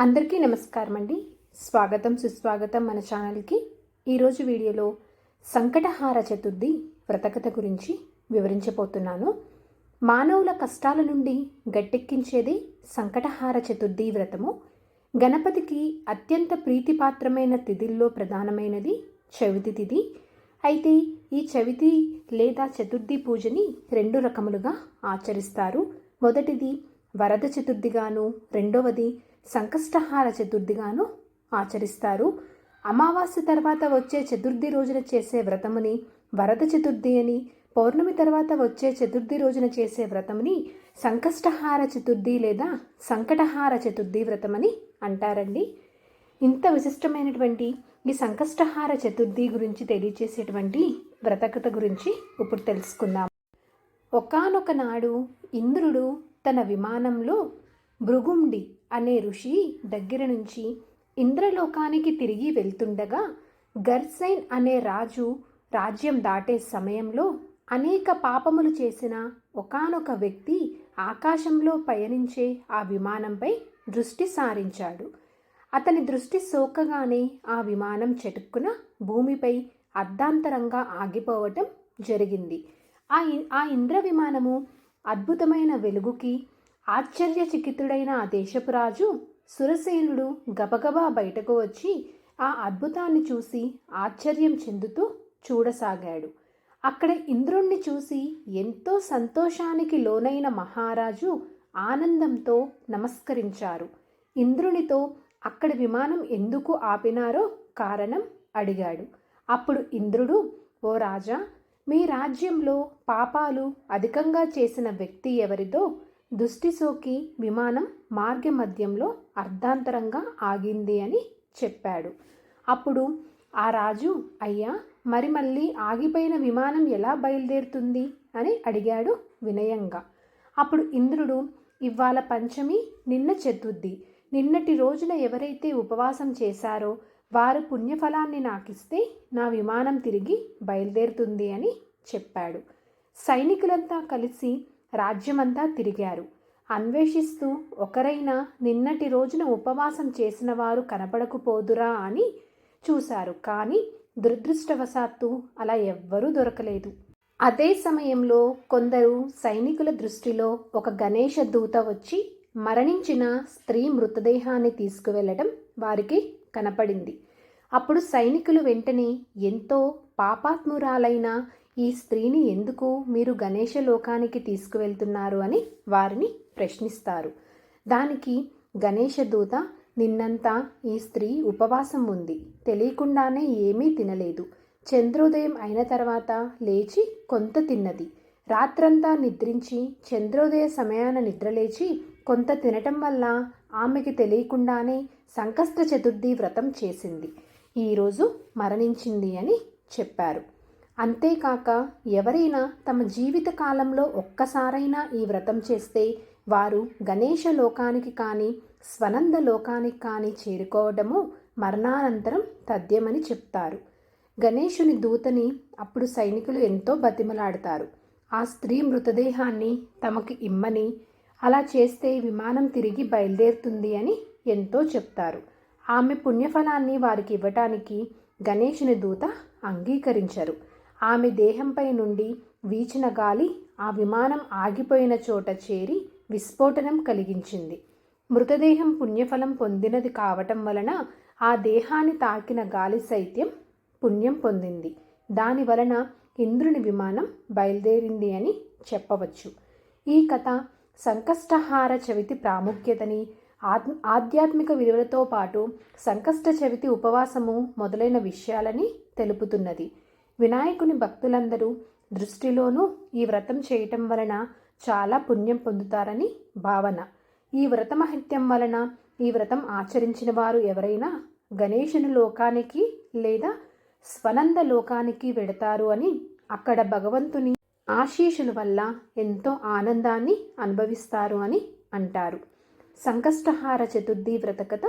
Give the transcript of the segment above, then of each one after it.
అందరికీ నమస్కారం అండి. స్వాగతం సుస్వాగతం మన ఛానల్కి. ఈరోజు వీడియోలో సంకటహార చతుర్థి వ్రతకథ గురించి వివరించబోతున్నాను. మానవుల కష్టాల నుండి గట్టెక్కించేది సంకటహార చతుర్థి వ్రతము. గణపతికి అత్యంత ప్రీతిపాత్రమైన తిథుల్లో ప్రధానమైనది చవితి తిథి. అయితే ఈ చవితి లేదా చతుర్థి పూజని రెండు రకములుగా ఆచరిస్తారు. మొదటిది వరద చతుర్థిగాను, రెండవది సంకష్టహార చతుర్థిగాను ఆచరిస్తారు. అమావాస్య తర్వాత వచ్చే చతుర్థి రోజున చేసే వ్రతముని వరద చతుర్థి అని, పౌర్ణమి తర్వాత వచ్చే చతుర్థి రోజున చేసే వ్రతముని సంకష్టహార చతుర్థి లేదా సంకటహార చతుర్థి వ్రతమని అంటారండి. ఇంత విశిష్టమైనటువంటి ఈ సంకష్టహార చతుర్థి గురించి తెలియచేసేటువంటి వ్రతకథ గురించి ఇప్పుడు తెలుసుకుందాం. ఒకానొక నాడు ఇంద్రుడు తన విమానంలో భృగుండి అనే ఋషి దగ్గర నుంచి ఇంద్రలోకానికి తిరిగి వెళ్తుండగా గర్సైన్ అనే రాజు రాజ్యం దాటే సమయంలో అనేక పాపములు చేసిన ఒకానొక వ్యక్తి ఆకాశంలో పయనించే ఆ విమానంపై దృష్టి సారించాడు. అతని దృష్టి సోకగానే ఆ విమానం చటుక్కున భూమిపై అర్ధాంతరంగా ఆగిపోవటం జరిగింది. ఆ ఇంద్ర విమానము అద్భుతమైన వెలుగుకి ఆశ్చర్యచకితుడైన ఆ దేశపురాజు సురసేనుడు గబగబా బయటకు వచ్చి ఆ అద్భుతాన్ని చూసి ఆశ్చర్యం చెందుతూ చూడసాగాడు. అక్కడ ఇంద్రుణ్ణి చూసి ఎంతో సంతోషానికి లోనైన మహారాజు ఆనందంతో నమస్కరించారు. ఇంద్రునితో అక్కడ విమానం ఎందుకు ఆపినారో కారణం అడిగాడు. అప్పుడు ఇంద్రుడు, ఓ రాజా, మీ రాజ్యంలో పాపాలు అధికంగా చేసిన వ్యక్తి ఎవరిదో దృష్టి సోకి విమానం మార్గ మధ్యంలో అర్ధాంతరంగా ఆగింది అని చెప్పాడు. అప్పుడు ఆ రాజు, అయ్యా, మరి మళ్ళీ ఆగిపోయిన విమానం ఎలా బయలుదేరుతుంది అని అడిగాడు వినయంగా. అప్పుడు ఇంద్రుడు, ఇవాళ పంచమి, నిన్న చతుర్థి. నిన్నటి రోజున ఎవరైతే ఉపవాసం చేశారో వారు పుణ్యఫలాన్ని నాకిస్తే నా విమానం తిరిగి బయలుదేరుతుంది అని చెప్పాడు. సైనికులంతా కలిసి రాజ్యమంతా తిరిగారు. అన్వేషిస్తూ ఒకరైనా నిన్నటి రోజున ఉపవాసం చేసిన వారు కనపడకపోదురా అని చూశారు. కానీ దురదృష్టవశాత్తు అలా ఎవ్వరూ దొరకలేదు. అదే సమయంలో కొందరు సైనికుల దృష్టిలో ఒక గణేష దూత వచ్చి మరణించిన స్త్రీ మృతదేహాన్ని తీసుకువెళ్ళడం వారికి కనపడింది. అప్పుడు సైనికులు వెంటనే ఎంతో పాపాత్మురాలైన ఈ స్త్రీని ఎందుకు మీరు గణేష లోకానికి తీసుకువెళ్తున్నారు అని వారిని ప్రశ్నిస్తారు. దానికి గణేష దూత, నిన్నంతా ఈ స్త్రీ ఉపవాసం ఉంది, తెలియకుండానే ఏమీ తినలేదు. చంద్రోదయం అయిన తర్వాత లేచి కొంత తిన్నది. రాత్రంతా నిద్రించి చంద్రోదయ సమయాన నిద్రలేచి కొంత తినటం వల్ల ఆమెకి తెలియకుండానే సంకష్ట చతుర్థి వ్రతం చేసింది. ఈరోజు మరణించింది అని చెప్పారు. అంతేకాక ఎవరైనా తమ జీవిత కాలంలో ఒక్కసారైనా ఈ వ్రతం చేస్తే వారు గణేష లోకానికి కానీ స్వనంద లోకానికి కానీ చేరుకోవడము మరణానంతరం తథ్యమని చెప్తారు. గణేశుని దూతని అప్పుడు సైనికులు ఎంతో బతిమలాడతారు. ఆ స్త్రీ మృతదేహాన్ని తమకు ఇమ్మని, అలా చేస్తే విమానం తిరిగి బయలుదేరుతుంది అని ఎంతో చెప్తారు. ఆమె పుణ్యఫలాన్ని వారికి ఇవ్వటానికి గణేశుని దూత అంగీకరించరు. ఆమె దేహంపై నుండి వీచిన గాలి ఆ విమానం ఆగిపోయిన చోట చేరి విస్ఫోటనం కలిగించింది. మృతదేహం పుణ్యఫలం పొందినది కావటం వలన ఆ దేహాన్ని తాకిన గాలి సైత్యం పుణ్యం పొందింది. దాని వలన ఇంద్రుని విమానం బయలుదేరింది అని చెప్పవచ్చు. ఈ కథ సంకష్టహార చవితి ప్రాముఖ్యతని, ఆధ్యాత్మిక విలువలతో పాటు సంకష్ట చవితి ఉపవాసము మొదలైన విషయాలని తెలుపుతున్నది. వినాయకుని భక్తులందరూ దృష్టిలోనూ ఈ వ్రతం చేయటం వలన చాలా పుణ్యం పొందుతారని భావన. ఈ వ్రత మహత్యం వలన ఈ వ్రతం ఆచరించిన వారు ఎవరైనా గణేశుని లోకానికి లేదా స్వనంద లోకానికి వెడతారు అని, అక్కడ భగవంతుని ఆశీస్సుల వల్ల ఎంతో ఆనందాన్ని అనుభవిస్తారు అని అంటారు. సంకష్టహార చతుర్థి వ్రతకథ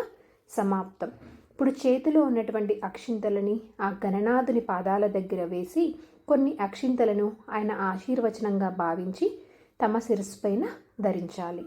సమాప్తం. ఇప్పుడు చేతిలో ఉన్నటువంటి అక్షింతలని ఆ గణనాథుని పాదాల దగ్గర వేసి కొన్ని అక్షింతలను ఆయన ఆశీర్వచనంగా భావించి తమ శిరస్సు పైన ధరించాలి.